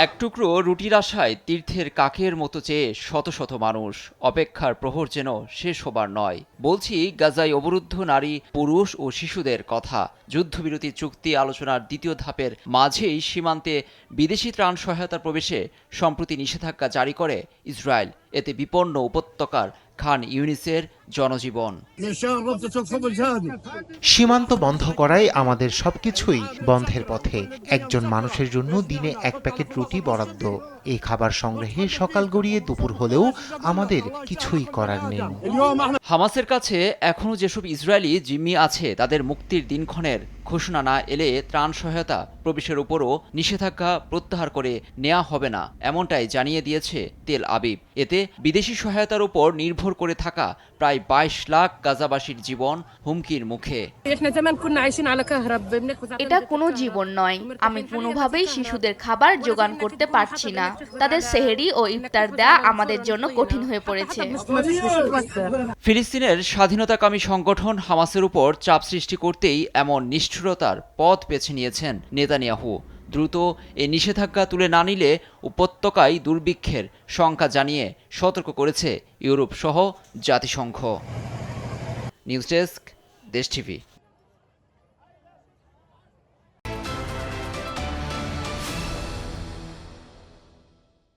এক টুকরো রুটির আশায় তীর্থের কাকের মতো চেয়ে শত শত মানুষ। অপেক্ষার প্রহর যেন শেষ হবার নয়। বলছি গাজায় অবরুদ্ধ নারী, পুরুষ ও শিশুদের কথা। যুদ্ধবিরতি চুক্তি আলোচনার দ্বিতীয় ধাপের মাঝেই সীমান্তে বিদেশি ত্রাণ সহায়তা প্রবেশে সম্প্রতি নিষেধাজ্ঞা জারি করে ইসরায়েল। এতে বিপন্ন উপত্যকার খান ইউনিসের জনজীবন। সীমান্ত বন্ধ করায় আমাদের সবকিছুই বন্ধের পথে। একজন মানুষের জন্য দিনে এক প্যাকেট রুটি বরাদ্দ। এই খাবার সংগ্রহে সকাল গড়িয়ে দুপুর হলেও আমাদের কিছুই করার নেই। হামাসের কাছে এখনও যেসব ইসরায়েলি জিম্মি আছে তাদের মুক্তির দিনক্ষণের ঘোষণা না এলে ত্রাণ সহায়তা প্রবেশের উপরও নিষেধাজ্ঞা প্রত্যাহার করে নেওয়া হবে না, এমনটাই জানিয়ে দিয়েছে তেল আবিব। এতে বিদেশি সহায়তার উপর নির্ভর করে থাকা প্রায় 22 লাখ গাজাবাসীর জীবন হুমকির মুখে। এটা কোনো জীবন নয়। আমি কোনোভাবেই শিশুদের খাবার জোগান করতে পারছি না। তাদের সেহরি ও ইফতার দেয়া আমাদের জন্য কঠিন হয়ে পড়েছে। ফিলিস্তিনের স্বাধীনতাকামী সংগঠন হামাসের উপর চাপ সৃষ্টি করতেই এমন নিষ্ঠুরতার পথ বেছে নিয়েছেন নেতানিয়াহু। দ্রুত এ নিষেধাজ্ঞা তুলে না নিলে উপত্যকায় দুর্ভিক্ষের শঙ্কা জানিয়ে সতর্ক করেছে ইউরোপ সহ জাতিসংঘ। নিউজ ডেস্ক, দেশ টিভি।